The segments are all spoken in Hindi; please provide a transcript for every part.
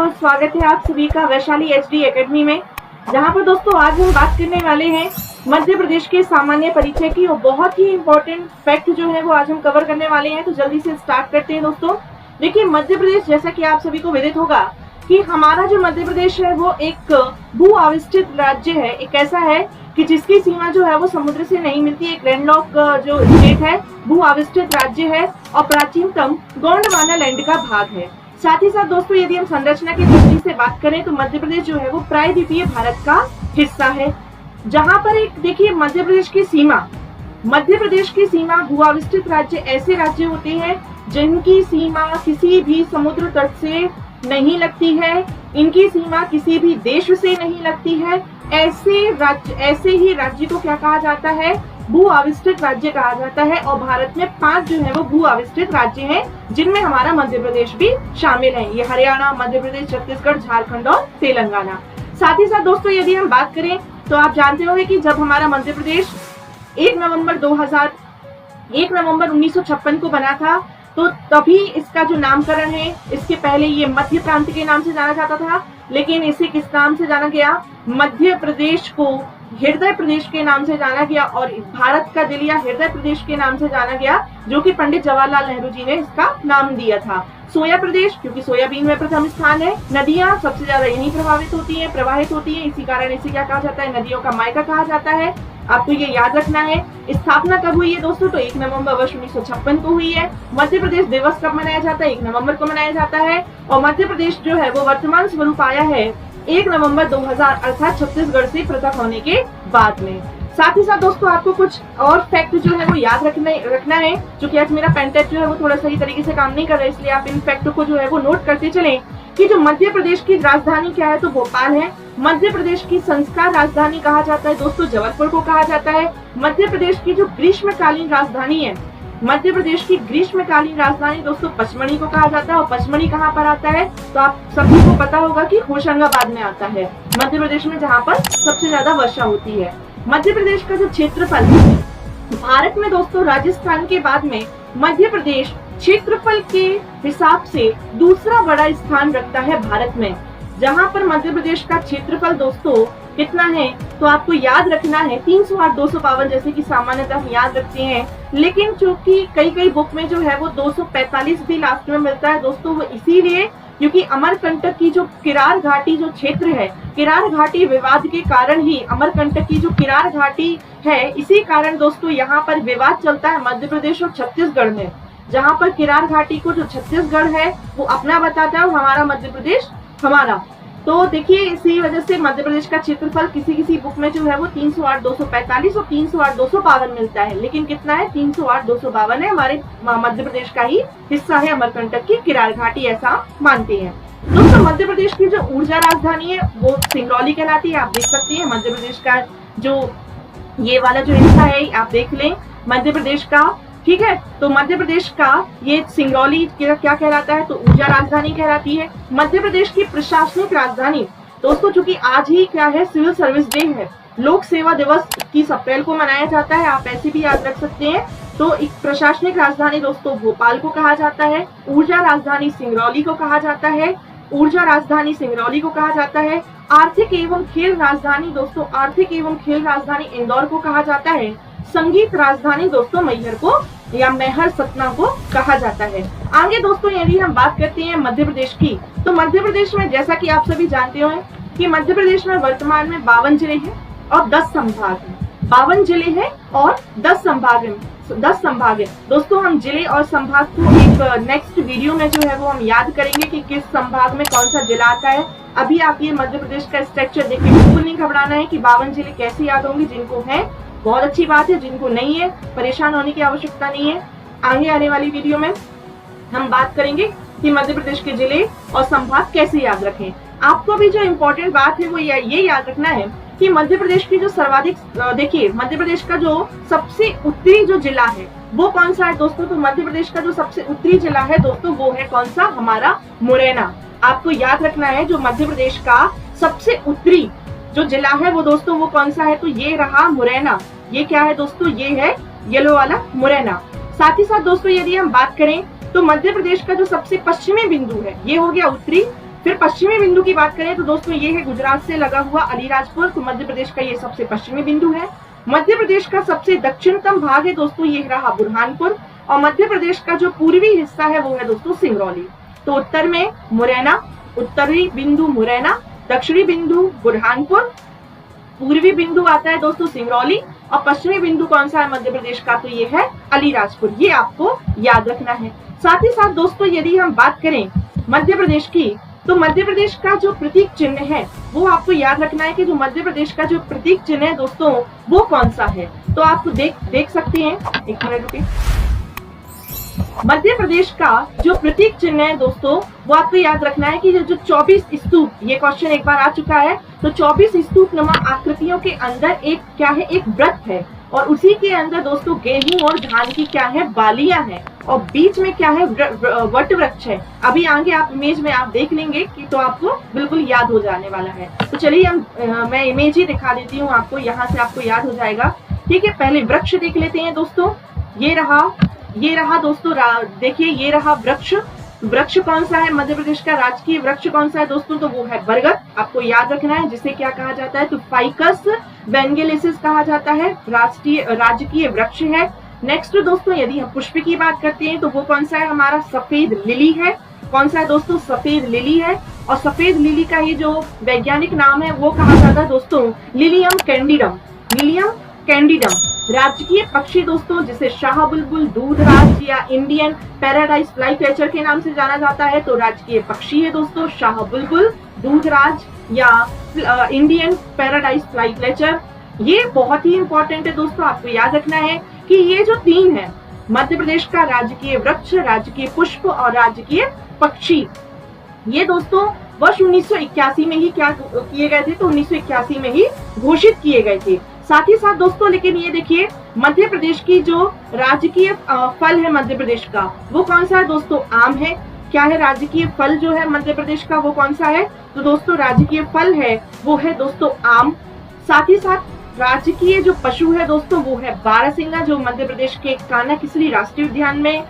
दोस्तों, स्वागत है आप सभी का वैशाली एचडी एकेडमी में। जहां पर दोस्तों आज हम बात करने वाले हैं मध्य प्रदेश के सामान्य परिचय की और बहुत ही इम्पोर्टेंट फैक्ट जो है वो आज हम कवर करने वाले हैं। तो जल्दी से स्टार्ट करते हैं दोस्तों। देखिए, मध्य प्रदेश जैसा कि आप सभी को विदित होगा कि हमारा जो मध्य प्रदेश है वो एक भू आविष्टित राज्य है। एक ऐसा है कि जिसकी सीमा जो है वो समुद्र से नहीं मिलती, एक लैंडलॉक जो स्टेट है, भू आविष्टित राज्य है और प्राचीनतम गोंडवाना लैंड का भाग है। साथ ही साथ दोस्तों, यदि हम संरचना की दृष्टि से बात करें तो मध्य प्रदेश जो है वो प्रायद्वीपीय भारत का हिस्सा है। जहां पर एक देखिए मध्य प्रदेश की सीमा भू आविष्टित राज्य ऐसे राज्य होते हैं जिनकी सीमा किसी भी समुद्र तट से नहीं लगती है, इनकी सीमा किसी भी देश से नहीं लगती है। ऐसे ही राज्य को क्या कहा जाता है? भू आविष्टित राज्य कहा जाता है। और भारत में 5 जो है वो भू आविष्टित राज्य हैं, जिनमें हमारा मध्य प्रदेश भी शामिल है। ये हरियाणा, मध्य प्रदेश, छत्तीसगढ़, झारखंड और तेलंगाना। साथ ही साथ दोस्तों, यदि हम बात करें तो आप जानते होंगे कि जब हमारा मध्य प्रदेश 1 नवंबर 1956 को बना था, तो तभी इसका जो नामकरण है, इसके पहले ये मध्य प्रांत के नाम से जाना जाता था, लेकिन इसे किस नाम से जाना गया? मध्य प्रदेश को हृदय प्रदेश के नाम से जाना गया और भारत का दिल या हृदय प्रदेश के नाम से जाना गया, जो कि पंडित जवाहरलाल नेहरू जी ने इसका नाम दिया था। सोया प्रदेश, क्योंकि सोयाबीन में प्रथम स्थान है। नदियां सबसे ज्यादा यहीं प्रवाहित होती हैं, इसी कारण इसे क्या कहा जाता है? नदियों का मायका कहा जाता है। आपको ये याद रखना है। स्थापना कब हुई है दोस्तों? तो 1 नवंबर वर्ष 1956 को हुई है। मध्य प्रदेश दिवस कब मनाया जाता है? 1 नवंबर को मनाया जाता है। और मध्य प्रदेश जो है वो वर्तमान स्वरूप आया है 1 नवंबर 2000 अर्थात छत्तीसगढ़ से पृथक होने के बाद में। साथ ही साथ दोस्तों, आपको कुछ और फैक्ट जो है वो याद रखना है, क्योंकि आज मेरा पेन टेस्ट जो है वो थोड़ा सही तरीके से काम नहीं कर रहा है, इसलिए आप इन फैक्टों को जो है वो नोट करते चलें कि जो मध्य प्रदेश की राजधानी क्या है? तो भोपाल है। मध्य प्रदेश की संस्कार राजधानी कहा जाता है दोस्तों, जबलपुर को कहा जाता है। मध्य प्रदेश की जो ग्रीष्मकालीन राजधानी है, मध्य प्रदेश की ग्रीष्मकालीन राजधानी दोस्तों पचमढ़ी को कहा जाता है। और पचमढ़ी कहाँ पर आता है? तो आप सभी को पता होगा कि होशंगाबाद में आता है, मध्य प्रदेश में, जहाँ पर सबसे ज्यादा वर्षा होती है। मध्य प्रदेश का जो क्षेत्रफल है, भारत में दोस्तों राजस्थान के बाद में मध्य प्रदेश क्षेत्रफल के हिसाब से दूसरा बड़ा स्थान रखता है भारत में। जहां पर मध्य प्रदेश का क्षेत्रफल दोस्तों कितना है? तो आपको याद रखना है 308,252, जैसे कि सामान्यतः हम याद रखते हैं, लेकिन चूंकि कई बुक में जो है वो 245 भी लास्ट में मिलता है दोस्तों, वो इसीलिए क्योंकि अमरकंटक की जो किरार घाटी जो क्षेत्र है, किरार घाटी विवाद के कारण ही अमरकंटक की जो किरार घाटी है, इसी कारण दोस्तों यहाँ पर विवाद चलता है मध्य प्रदेश और छत्तीसगढ़ में। जहाँ पर किरार घाटी को जो छत्तीसगढ़ है वो अपना बताता है और हमारा मध्य प्रदेश हमारा। तो देखिए, इसी वजह से मध्य प्रदेश का क्षेत्रफल किसी बुक में जो है वो 308,245 और 308,252 मिलता है, लेकिन कितना है? 308,252 है। हमारे मध्य प्रदेश का ही हिस्सा है अमरकंटक की किरार घाटी, ऐसा मानते हैं दोस्तों। मध्य प्रदेश की जो ऊर्जा राजधानी है वो सिंगरौली कहलाती है। आप देख सकते हैं मध्य प्रदेश का जो ये वाला जो हिस्सा है, आप देख लें मध्य प्रदेश का, ठीक है। तो मध्य प्रदेश का ये सिंगरौली क्या कहलाता है? तो ऊर्जा राजधानी कहलाती है। मध्य प्रदेश की प्रशासनिक राजधानी दोस्तों, चूंकि आज ही क्या है? सिविल सर्विस डे है, लोक सेवा दिवस 21 अप्रैल को मनाया जाता है, आप ऐसे भी याद रख सकते हैं। तो एक प्रशासनिक राजधानी दोस्तों भोपाल को कहा जाता है। ऊर्जा राजधानी सिंगरौली को कहा जाता है। आर्थिक एवं खेल राजधानी दोस्तों, इंदौर को कहा जाता है। संगीत राजधानी दोस्तों मैहर को या मैहर सतना को कहा जाता है। आगे दोस्तों, यदि हम बात करते हैं मध्य प्रदेश की, तो मध्य प्रदेश में जैसा कि आप सभी जानते हो कि मध्य प्रदेश में वर्तमान में 52 जिले हैं और 10 संभाग हैं। 52 जिले हैं और 10 संभाग है दोस्तों। हम जिले और संभाग को एक नेक्स्ट वीडियो में जो है वो हम याद करेंगे कि किस संभाग में कौन सा जिला आता है। अभी आप ये मध्य प्रदेश का स्ट्रक्चर देखिए, बिल्कुल नहीं घबराना है कि 52 जिले कैसे याद होंगे। जिनको है बहुत अच्छी बात है, जिनको नहीं है परेशान होने की आवश्यकता नहीं है। आगे आने वाली वीडियो में हम बात करेंगे कि मध्य प्रदेश के जिले और संभाग कैसे याद रखें। आपको भी जो इम्पोर्टेंट बात है वो ये याद रखना है कि मध्य प्रदेश की जो सर्वाधिक देखिए, मध्य प्रदेश का जो सबसे उत्तरी जो जिला है वो कौन सा है दोस्तों? तो मध्य प्रदेश का जो सबसे उत्तरी जिला है दोस्तों वो है कौन सा? हमारा मुरैना। आपको याद रखना है जो मध्य प्रदेश का सबसे उत्तरी जो जिला है वो दोस्तों वो कौन सा है? तो ये रहा मुरैना। ये क्या है दोस्तों? ये है येलो वाला मुरैना। साथ ही साथ दोस्तों, यदि हम बात करें तो मध्य प्रदेश का जो सबसे पश्चिमी बिंदु है ये हो गया उत्तरी, फिर पश्चिमी बिंदु की बात करें तो दोस्तों ये है गुजरात से लगा हुआ अलीराजपुर, तो मध्य प्रदेश का ये सबसे पश्चिमी बिंदु है। मध्य प्रदेश का सबसे दक्षिणतम भाग है दोस्तों ये रहा बुरहानपुर, और मध्य प्रदेश का जो पूर्वी हिस्सा है वो है दोस्तों सिंगरौली। तो उत्तर में मुरैना, उत्तरी बिंदु मुरैना, दक्षिणी बिंदु बुरहानपुर, पूर्वी बिंदु आता है दोस्तों सिंगरौली, और पश्चिमी बिंदु कौन सा है मध्य प्रदेश का, तो ये है अलीराजपुर। ये आपको याद रखना है। साथ ही साथ दोस्तों यदि हम बात करें मध्य प्रदेश की, तो मध्य प्रदेश का जो प्रतीक चिन्ह है वो आपको याद रखना है कि जो मध्य प्रदेश का जो प्रतीक चिन्ह है दोस्तों वो कौन सा है। तो आप देख सकते हैं, एक मिनट रुकिए। मध्य प्रदेश का जो प्रतीक चिन्ह है दोस्तों वो आपको याद रखना है कि जो 24 स्तूप, ये क्वेश्चन एक बार आ चुका है, तो 24 स्तूप नुमा आकृतियों के अंदर एक क्या है, एक व्रत है, और उसी के अंदर दोस्तों गेहूं और धान की क्या है, बालियां हैं, और बीच में क्या है, वट वृक्ष है। अभी आगे आप इमेज में आप देख लेंगे कि तो आपको बिल्कुल याद हो जाने वाला है। तो चलिए मैं इमेज ही दिखा देती हूँ आपको, यहाँ से आपको याद हो जाएगा। ठीक है, पहले वृक्ष देख लेते हैं दोस्तों। ये रहा दोस्तों, देखिए ये रहा वृक्ष। वृक्ष कौन सा है मध्य प्रदेश का, राजकीय वृक्ष कौन सा है दोस्तों, तो वो है बरगद। आपको याद रखना है, जिसे क्या कहा जाता है, तो फाइकस बेंगेलेसिस कहा जाता है, राजकीय वृक्ष है। नेक्स्ट दोस्तों यदि हम पुष्प की बात करते हैं तो वो कौन सा है, हमारा सफेद लिली है। कौन सा है दोस्तों, सफेद लिली है। और सफेद लिली का ये जो वैज्ञानिक नाम है वो कहा जाता है दोस्तों लिलियम कैंडिडम, लिलियम कैंडिडम। राजकीय पक्षी दोस्तों जिसे शाह बुलबुल, दूधराज या इंडियन पैराडाइज फ्लाईकैचर के नाम से जाना जाता है, तो राजकीय पक्षी है दोस्तों शाह बुलबुल, दूधराज या इंडियन पैराडाइज फ्लाईकैचर। ये बहुत ही इंपॉर्टेंट है दोस्तों, आपको याद रखना है कि ये जो तीन है मध्य प्रदेश का राजकीय वृक्ष, राजकीय पुष्प और राजकीय पक्षी, ये दोस्तों वर्ष 1981 में ही क्या किए गए थे, तो 1981 में ही घोषित किए गए थे। साथ ही साथ दोस्तों लेकिन ये देखिए मध्य प्रदेश की जो राजकीय फल है मध्य प्रदेश का वो कौन सा है दोस्तों, आम है। क्या है राजकीय फल जो है मध्य प्रदेश का वो कौन सा है, तो दोस्तों राजकीय फल है वो है दोस्तों आम। साथ ही साथ राजकीय जो पशु है दोस्तों वो है बारहसिंगा, जो मध्य प्रदेश के कान्हा-किसली राष्ट्रीय उद्यान में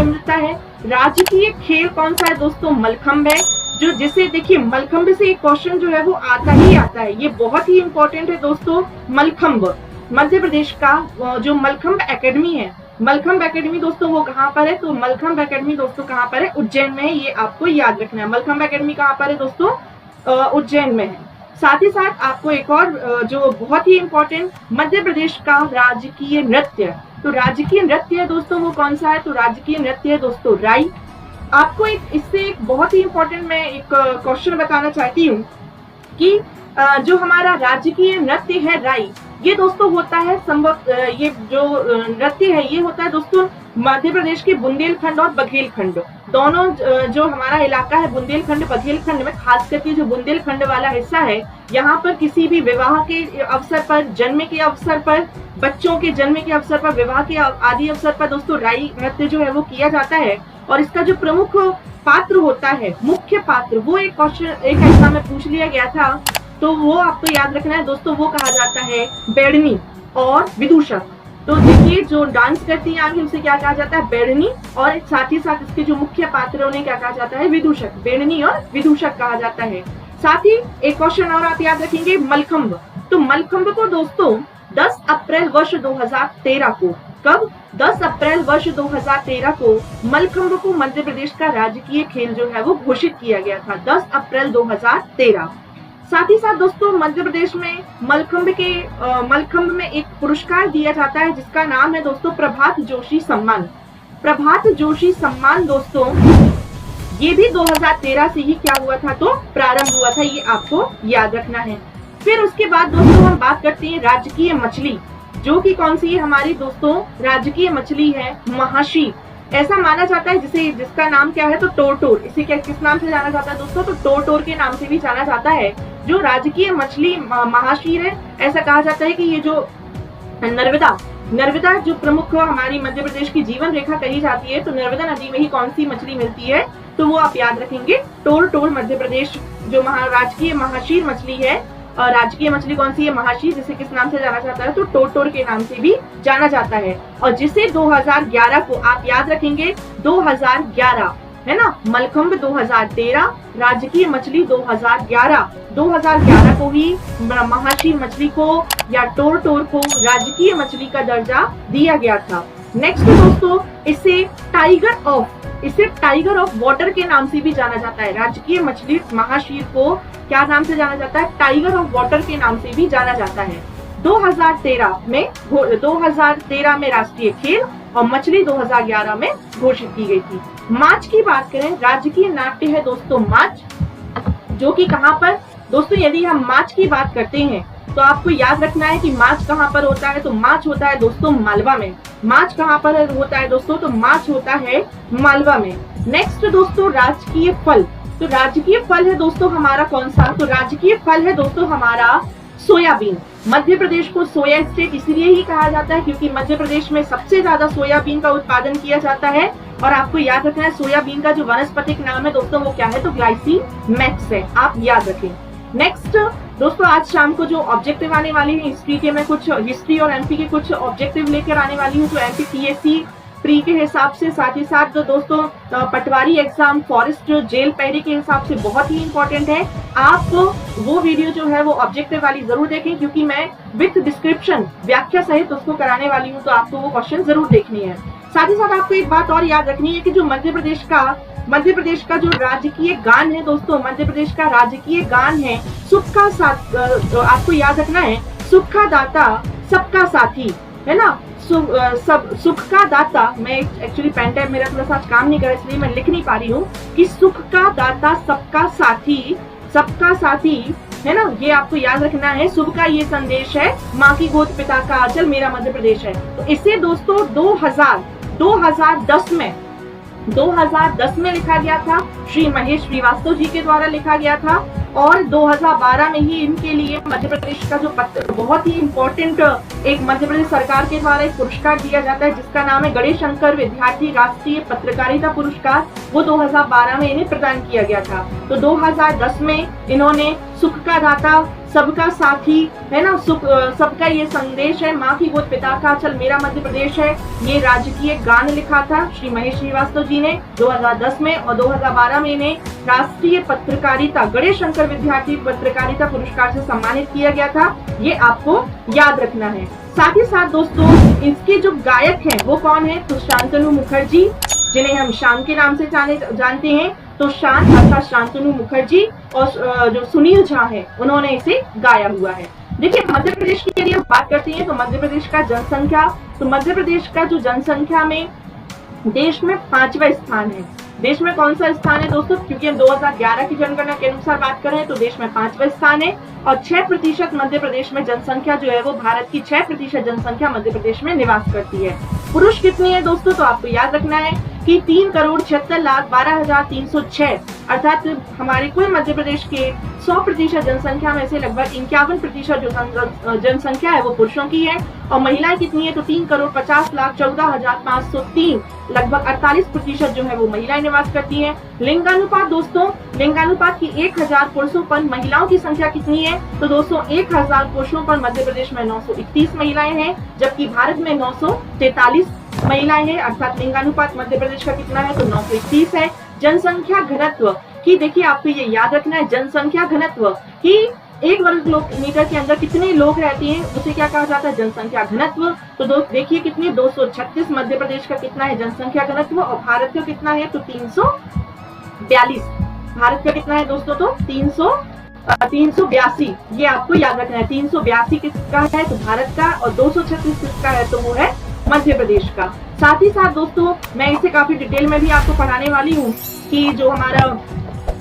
मिलता है। राजकीय खेल कौन सा है दोस्तों, मलखम्ब है, जो जिसे देखिए मलखम्ब से एक क्वेश्चन जो है वो आता ही आता है, ये बहुत ही इंपॉर्टेंट है दोस्तों। मलखम्ब मध्य प्रदेश का जो मलखम्ब एकेडमी है, मलखम्ब एकेडमी दोस्तों वो कहाँ पर है, तो मलखम्ब एकेडमी दोस्तों कहाँ पर है, उज्जैन में है। ये आपको याद रखना है, मलखम्ब एकेडमी कहाँ पर है दोस्तों, उज्जैन में है। साथ ही साथ आपको एक और जो बहुत ही इंपॉर्टेंट मध्य प्रदेश का राजकीय नृत्य, तो राजकीय नृत्य है दोस्तों वो कौन सा है, तो राजकीय नृत्य है दोस्तों राई। आपको इससे एक बहुत ही इंपॉर्टेंट मैं एक क्वेश्चन बताना चाहती हूँ कि जो हमारा राजकीय नृत्य है राई, ये दोस्तों होता है ये जो नृत्य है ये होता है दोस्तों मध्य प्रदेश के बुंदेलखंड और बघेलखंड, दोनों जो हमारा इलाका है बुंदेलखंड बघेलखंड में, खास करके जो बुंदेलखंड वाला हिस्सा है, यहाँ पर किसी भी विवाह के अवसर पर, जन्म के अवसर पर, बच्चों के जन्म के अवसर पर, विवाह के आदि अवसर पर दोस्तों राई नृत्य जो है वो किया जाता है। और इसका जो प्रमुख पात्र होता है, मुख्य पात्र, वो एक क्वेश्चन एक एग्जाम में पूछ लिया गया था, तो वो आपको याद रखना है दोस्तों, वो कहा जाता है बेड़नी और विदूषक। तो देखिए जो डांस करती है आगे उसे क्या कहा जाता है, बेड़नी, और साथ ही साथ इसके जो मुख्य पात्र उन्हें क्या कहा जाता है, विदूषक। बेड़नी और विदूषक कहा जाता है। साथ ही एक क्वेश्चन और आप याद रखेंगे, मलखम्ब। तो मलखम्ब को दोस्तों 10 अप्रैल वर्ष 2013 को, कब, 10 अप्रैल वर्ष 2013 को मलखम्ब को मध्य प्रदेश का राजकीय खेल जो है वो घोषित किया गया था, 10 अप्रैल 2013। साथ ही साथ दोस्तों मध्य प्रदेश में मलखम्ब में एक पुरस्कार दिया जाता है जिसका नाम है दोस्तों प्रभात जोशी सम्मान। प्रभात जोशी सम्मान दोस्तों ये भी 2013 से ही क्या हुआ था, तो प्रारंभ हुआ था, ये आपको याद रखना है। फिर उसके बाद दोस्तों हम बात करते हैं राजकीय मछली, जो कि कौन सी है हमारी दोस्तों, राजकीय मछली है महाशी। ऐसा माना जाता है जिसका नाम क्या है, तो टोरटोर। इसे किस नाम से जाना जाता है दोस्तों, तो टोरटोर के नाम से भी जाना जाता है। जो राजकीय मछली महाशीर है, ऐसा कहा जाता है कि ये जो नर्मदा जो प्रमुख हमारी मध्य प्रदेश की जीवन रेखा कही जाती है, तो नर्मदा नदी में ही कौन सी मछली मिलती है, तो वो आप याद रखेंगे, टोरटोर मध्य प्रदेश जो राजकीय महाशीर मछली है। और राजकीय मछली कौन सी है, महाशीर, जिसे किस नाम से जाना जाता है, तो टोरटोर के नाम से भी जाना जाता है। और जिसे 2011 को आप याद रखेंगे, 2011 है ना, मलखंभ 2013, राजकीय मछली 2011 को ही महाशीर मछली को या टोर को राजकीय मछली का दर्जा दिया गया था। नेक्स्ट दोस्तों, इसे टाइगर ऑफ वाटर के नाम से भी जाना जाता है। राजकीय मछली महाशीर को क्या नाम से जाना जाता है? टाइगर ऑफ वाटर के नाम से भी जाना जाता है। 2013 में राष्ट्रीय खेल और मछली 2011 में घोषित की गई थी। माछ की बात करें, राजकीय नाट्य है दोस्तों माछ, जो कि कहाँ पर दोस्तों, यदि हम माछ की बात करते हैं तो आपको याद रखना है कि माछ कहाँ पर होता है, तो माछ होता है दोस्तों मालवा में। माछ कहाँ पर होता है दोस्तों, तो माछ होता है मालवा में। नेक्स्ट दोस्तों, राजकीय फल, तो राजकीय फल है दोस्तों हमारा कौन सा, तो राजकीय फल है दोस्तों हमारा सोयाबीन। मध्य प्रदेश को सोया स्टेट इसलिए ही कहा जाता है क्योंकि मध्य प्रदेश में सबसे ज्यादा सोयाबीन का उत्पादन किया जाता है। और आपको याद रखना है सोयाबीन का जो वानस्पतिक नाम है दोस्तों वो क्या है, तो ग्लाइसिन मैक्स है, आप याद रखें। नेक्स्ट दोस्तों, आज शाम को जो ऑब्जेक्टिव आने वाली है हिस्ट्री के, मैं कुछ हिस्ट्री और एमपी के कुछ ऑब्जेक्टिव लेकर आने वाली हूँ, तो एमपी पीएससी प्री के हिसाब से, साथ ही साथ दोस्तों पटवारी एग्जाम फॉरेस्ट जेल पैरी के हिसाब से बहुत ही इंपॉर्टेंट है। आप वो वीडियो जो है वो ऑब्जेक्टिव वाली जरूर देखें, क्योंकि मैं विथ डिस्क्रिप्शन व्याख्या सहित उसको कराने वाली हूँ, तो आपको वो क्वेश्चन जरूर देखनी है। साथ ही साथ आपको एक बात और याद रखनी है कि जो मध्य प्रदेश का जो राजकीय गान है दोस्तों, मध्य प्रदेश का राजकीय गान है सुख का साथ, आपको याद रखना है सुख का दाता सबका साथी, है ना, सुख का दाता। मैं एक्चुअली पेन टाइप मेरा थोड़ा सा काम नहीं कर रहा इसलिए मैं लिख नहीं पा रही हूँ कि सुख का दाता सबका साथी, है ना, ये आपको याद रखना है। शुभ का ये संदेश है, माँ की गोद पिता का आंचल, मेरा मध्य प्रदेश है। तो इसे दोस्तों 2010 में लिखा गया था, श्री महेश श्रीवास्तव जी के द्वारा लिखा गया था। और 2012 में ही इनके लिए मध्य प्रदेश का जो बहुत ही इम्पोर्टेंट एक मध्य प्रदेश सरकार के द्वारा एक पुरस्कार दिया जाता है जिसका नाम है गणेश शंकर विद्यार्थी राष्ट्रीय पत्रकारिता पुरस्कार, वो 2012 में इन्हें प्रदान किया गया था। तो 2010 में इन्होंने सुख का दाता सबका साथी, है ना, सबका ये संदेश है, माँ की गोद पिता का आंचल, मेरा मध्य प्रदेश है, ये राजकीय गान लिखा था श्री महेश श्रीवास्तव जी ने 2010 में। और 2012 में इन्हें राष्ट्रीय पत्रकारिता गणेश शंकर विद्यार्थी पत्रकारिता पुरस्कार से सम्मानित किया गया था, ये आपको याद रखना है। साथ ही साथ दोस्तों इसके जो गायक हैं वो कौन है, तो शांतनु मुखर्जी, जिन्हें हम शान के नाम से जानते हैं, तो शान अर्थात शांतनु मुखर्जी, और जो सुनील झा है उन्होंने इसे गाया हुआ है। देखिए मध्य प्रदेश की यदि हम बात करते हैं तो मध्य प्रदेश का जनसंख्या, तो मध्य प्रदेश का जो जनसंख्या में देश में 5वां स्थान है। देश में कौन सा स्थान है दोस्तों, क्योंकि हम 2011 की जनगणना के अनुसार बात करें तो देश में 5वां स्थान है। और 6% मध्य प्रदेश में जनसंख्या जो है वो भारत की 6% जनसंख्या मध्य प्रदेश में निवास करती है। पुरुष कितने हैं दोस्तों, तो आपको याद रखना है कि 3,76,12,306, अर्थात हमारे कुल मध्य प्रदेश के 100% जनसंख्या में से लगभग 51% जो जनसंख्या है वो पुरुषों की है। और महिलाएं कितनी है, तो 3,50,14,503, लगभग 48% जो है वो महिलाएं निवास करती हैं। लिंगानुपात दोस्तों, लिंगानुपात की 1000 पुरुषों पर महिलाओं की संख्या कितनी है, तो दोस्तों 1000 पुरुषों पर मध्य प्रदेश में 931 महिलाएं हैं, जबकि भारत में 943 महिलाएं हैं, अर्थात लिंगानुपात मध्य प्रदेश का कितना है, तो 931 है। जनसंख्या घनत्व की देखिए आपको ये याद रखना है, जनसंख्या घनत्व की 1 वर्ग किलोमीटर के अंदर कितने लोग रहते हैं उसे क्या कहा जाता है, जनसंख्या घनत्व। तो देखिए कितनी 236 मध्य प्रदेश का कितना है जनसंख्या घनत्व, और भारत का कितना है, तो 342। भारत का कितना है दोस्तों, तो 382, ये आपको याद रखना है। 382 किसका है, तो भारत का, और 236 किसका है, तो वो है मध्य प्रदेश का। साथ ही साथ दोस्तों मैं इसे काफी डिटेल में भी आपको पढ़ाने वाली हूँ कि जो हमारा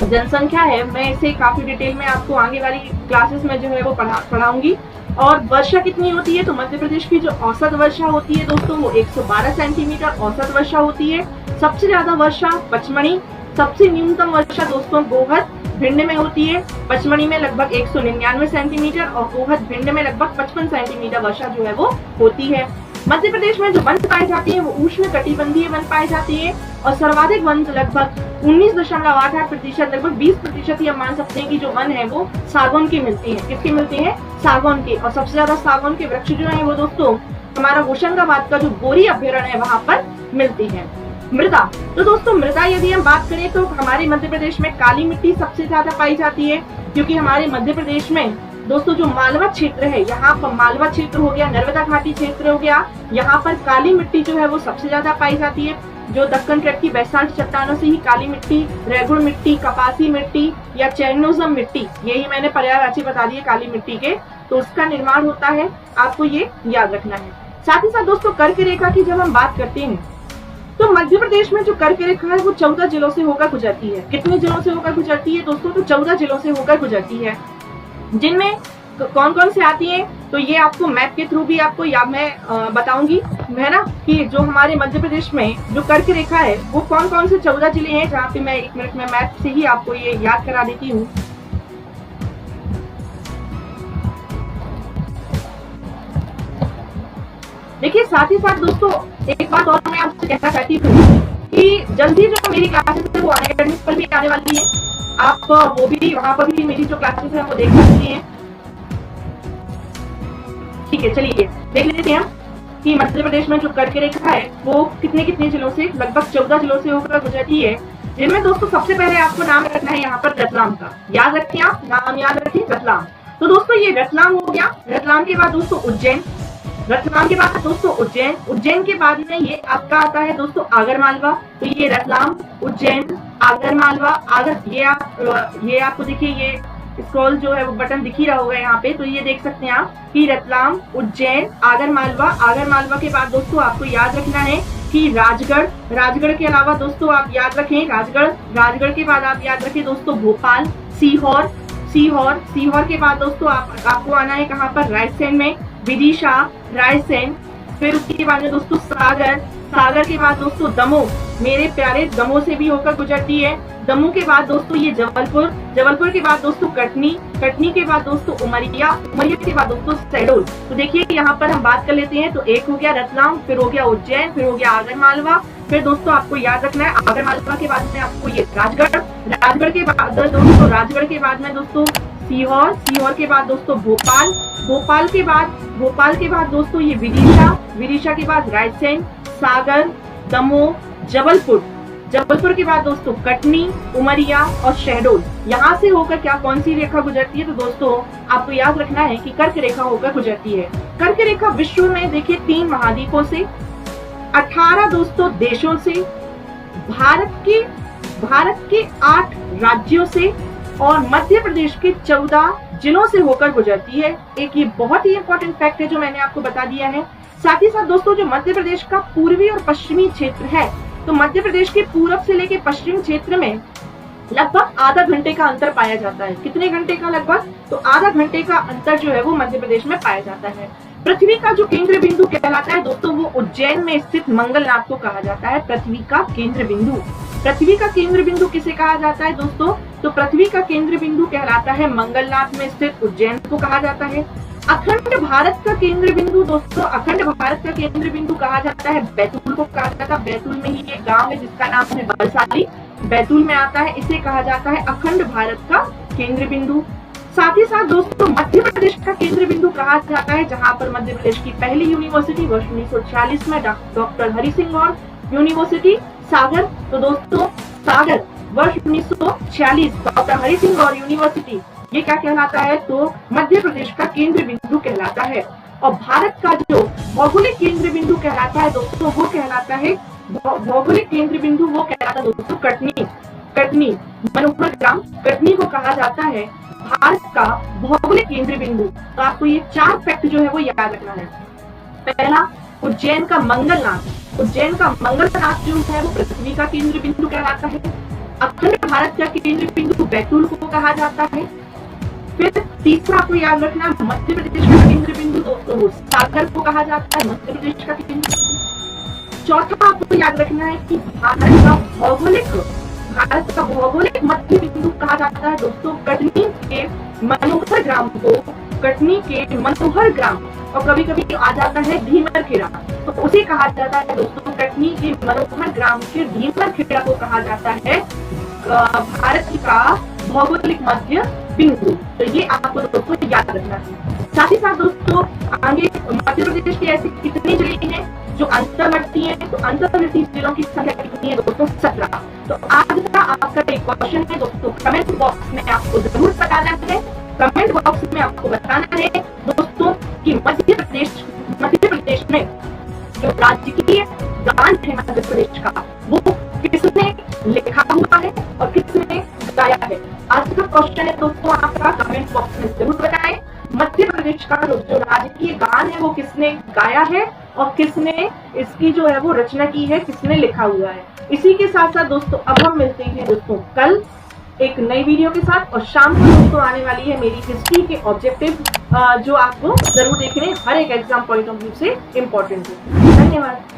जनसंख्या है मैं इसे काफी डिटेल में आपको आगे वाली क्लासेस में जो है वो पढ़ाऊंगी। और वर्षा कितनी होती है, तो मध्य प्रदेश की जो औसत वर्षा होती है दोस्तों वो 112 सेंटीमीटर औसत वर्षा होती है। सबसे ज्यादा वर्षा पचमढ़ी, सबसे न्यूनतम वर्षा दोस्तों गोहद भिंड में होती है। पचमढ़ी में लगभग 199 सेंटीमीटर और गोहद भिंड में लगभग 55 सेंटीमीटर वर्षा जो है वो होती है। मध्य प्रदेश में जो वन पाए जाते हैं वो उष्ण कटिबंधीय वन पाए जाते हैं, और सर्वाधिक वन लगभग 19.88%, लगभग 20% ही हम मान सकते हैं कि जो वन है वो सागौन के मिलते हैं। किसके मिलते हैं, सागौन के। और सबसे ज्यादा सागौन के वृक्ष जो है वो दोस्तों हमारा होशंगाबाद का जो बोरी अभ्यारण्य है वहां पर मिलते हैं। मृदा, तो दोस्तों मृदा यदि हम बात करें तो हमारे मध्य प्रदेश में काली मिट्टी सबसे ज्यादा पाई जाती है, क्योंकि हमारे मध्य प्रदेश में दोस्तों जो मालवा क्षेत्र है, यहाँ पर मालवा क्षेत्र हो गया, नर्मदा घाटी क्षेत्र हो गया, यहाँ पर काली मिट्टी जो है वो सबसे ज्यादा पाई जाती है। जो दक्कन ट्रैक्ट की बेसाल्ट चट्टानों से ही काली मिट्टी, रेगुड़ मिट्टी, कपासी मिट्टी या चेरनोजम मिट्टी, यही मैंने पर्यायवाची बता दिए काली मिट्टी के, तो उसका निर्माण होता है, आपको ये याद रखना है। साथ ही साथ दोस्तों कर्क रेखा की जब हम बात करते हैं तो मध्य प्रदेश में जो कर्क रेखा है वो 14 जिलों से होकर गुजरती है। कितने जिलों से होकर गुजरती है दोस्तों? तो 14 जिलों से होकर गुजरती है, जिनमें कौन कौन से आती हैं तो ये आपको मैप के थ्रू भी आपको या मैं बताऊंगी, है ना, कि जो हमारे मध्य प्रदेश में जो कर्क रेखा है वो कौन कौन से 14 जिले हैं, जहाँ पे मैं 1 मिनट में मैप से ही आपको ये याद करा देती हूँ। देखिए साथ ही साथ दोस्तों एक बात और मैं आपसे कहना चाहती हूँ कि जल्दी जो मेरी क्लासेस है वो अनअकैडमी पर भी आने वाली है, आप वो भी वहां पर भी मेरी जो क्लासेस है वो देख सकती हैं। ठीक है, चलिए देख लेते हैं कि मध्य प्रदेश में जो कर्क रेखा है वो कितने कितने जिलों से, लगभग 14 जिलों से होकर गुजरती है, जिनमें दोस्तों सबसे पहले आपको नाम रखना है यहाँ पर रतलाम का। याद रखें, आप नाम याद रखें, रतलाम। तो दोस्तों ये रतलाम हो गया। रतलाम के बाद दोस्तों उज्जैन, रतलाम के बाद दोस्तों उज्जैन, उज्जैन के बाद में ये आपका आता है दोस्तों आगरमालवा। तो ये रतलाम, उज्जैन, आगरमालवा, ये आपको देखिए ये स्क्रॉल जो है वो बटन दिख ही रहा होगा यहाँ पे, तो ये देख सकते हैं आप कि रतलाम, उज्जैन, आगरमालवा। आगरमालवा के बाद दोस्तों आपको याद रखना है कि राजगढ़, राजगढ़ के अलावा दोस्तों आप याद रखें राजगढ़, राजगढ़ के बाद आप याद रखें दोस्तों भोपाल, सीहोर, सीहोर, सीहोर के बाद दोस्तों आपको आना है कहाँ पर, रायसेन में, विदिशा, रायसेन। फिर उसके बाद में दोस्तों सागर, सागर के बाद दोस्तों दमोह, मेरे प्यारे दमोह से भी होकर गुजरती है। दमोह के बाद दोस्तों ये जबलपुर, जबलपुर के बाद दोस्तों कटनी, कटनी के बाद दोस्तों उमरिया, उमरिया के बाद दोस्तों शहडोल। तो देखिए यहाँ पर हम बात कर लेते हैं, तो एक हो गया रतलाम, फिर हो गया उज्जैन, फिर हो गया आगरमालवा, फिर दोस्तों आपको याद रखना है आगरमालवा के बाद में आपको ये राजगढ़, राजगढ़ के बाद दोस्तों राजगढ़ के बाद में दोस्तों सीहोर, सीहोर के बाद दोस्तों भोपाल, भोपाल के बाद दोस्तों ये विदिशा, विदिशा के बाद रायसेन, सागर, दमोह, जबलपुर, जबलपुर के बाद दोस्तों कटनी, उमरिया और शहडोल। यहाँ से होकर क्या कौन सी रेखा गुजरती है? तो दोस्तों आपको याद रखना है कि कर्क रेखा होकर गुजरती है। कर्क रेखा विश्व में देखिए 3 महाद्वीपों से, 18 दोस्तों देशों से, भारत के 8 राज्यों से और मध्य प्रदेश के 14 जिलों से होकर गुजरती है। एक ये बहुत ही इंपॉर्टेंट फैक्ट है जो मैंने आपको बता दिया है। साथ ही साथ दोस्तों जो मध्य प्रदेश का पूर्वी और पश्चिमी क्षेत्र है, तो मध्य प्रदेश के पूरब से लेकर पश्चिम क्षेत्र में लगभग आधा घंटे का अंतर पाया जाता है। कितने घंटे का? लगभग तो आधा घंटे का अंतर जो है वो मध्य प्रदेश में पाया जाता है। पृथ्वी का जो केंद्र बिंदु कहलाता है दोस्तों वो उज्जैन में स्थित मंगलनाथ को कहा जाता है पृथ्वी का केंद्र बिंदु। पृथ्वी का केंद्र बिंदु किसे कहा जाता है दोस्तों? तो पृथ्वी का केंद्र बिंदु कहलाता है मंगलनाथ में स्थित उज्जैन को कहा जाता है। अखंड भारत का केंद्र बिंदु दोस्तों, अखंड भारत का केंद्र बिंदु कहा जाता है बैतूल को कहा जाता है। बैतूल में ही एक गांव है जिसका नाम है बलसाली, बैतूल में आता है, इसे कहा जाता है अखंड भारत का केंद्र बिंदु। साथ ही साथ दोस्तों मध्य प्रदेश का केंद्र बिंदु कहा जाता है जहां पर मध्य प्रदेश की पहली यूनिवर्सिटी वर्ष 1946 में डॉक्टर हरि सिंह गौर यूनिवर्सिटी सागर, तो दोस्तों सागर वर्ष 1946 डॉक्टर हरि सिंह गौर यूनिवर्सिटी, ये क्या कहलाता है? तो मध्य प्रदेश का केंद्र बिंदु कहलाता है। और भारत का जो भौगोलिक केंद्र बिंदु कहलाता है दोस्तों वो कहलाता है भौगोलिक केंद्र बिंदु वो कहलाता है दोस्तों कटनी, कटनी मनोहर ग्राम, कटनी को कहा जाता है भारत का भौगोलिक केंद्र बिंदु। तो आपको ये 4 फैक्ट जो है वो याद रखना है। पहला, उज्जैन का मंगलनाथ, उज्जैन का मंगलनाथ जो है वो पृथ्वी का केंद्र बिंदु कहलाता है। अखंड भारत का केंद्र बिंदु बैतूल को कहा जाता है। फिर तीसरा आपको याद रखना मध्य प्रदेश का केंद्र बिंदु दोस्तों सागर को कहा जाता है मध्य प्रदेश का केंद्र बिंदु। चौथा आपको याद रखना है कि भारत का भौगोलिक मध्य बिंदु कहा जाता है दोस्तों कटनी के मनोहर ग्राम को, कटनी के मनोहर ग्राम, और कभी कभी आ जाता है धीमर खेड़ा, तो उसे कहा जाता है दोस्तों कटनी के मनोहर ग्राम के धीमर खेड़ा को कहा जाता है भारत का भौगोलिक मध्य बिंदु। तो ये आपको दोस्तों याद रखना है। साथ ही साथ दोस्तों आगे मध्य प्रदेश के ऐसे कितने जिले हैं जो अंतर्वर्ती है, तो अंतर्वर्ती जिलों की संख्या कितनी है दोस्तों? 17। तो आज का आपका एक क्वेश्चन है दोस्तों, कमेंट बॉक्स में आपको जरूर बताना है, कमेंट बॉक्स में आपको बताना है दोस्तों कि मध्य प्रदेश में जो राजकीय गान है मध्य प्रदेश का, वो किसने लिखा हुआ है और किसने गाया है। आज का क्वेश्चन है दोस्तों आपका, कमेंट बॉक्स में जरूर बताएं मध्य प्रदेश का जो राजकीय गान है वो किसने गाया है और किसने इसकी जो है वो रचना की है, किसने लिखा हुआ है। इसी के साथ साथ दोस्तों अब हम मिलते हैं दोस्तों कल एक नई वीडियो के साथ, और शाम को दोस्तों आने वाली है मेरी हिस्ट्री के ऑब्जेक्टिव जो आपको जरूर देखने, हर एक एग्जाम पॉइंट ऑफ व्यू से इम्पोर्टेंट है। धन्यवाद।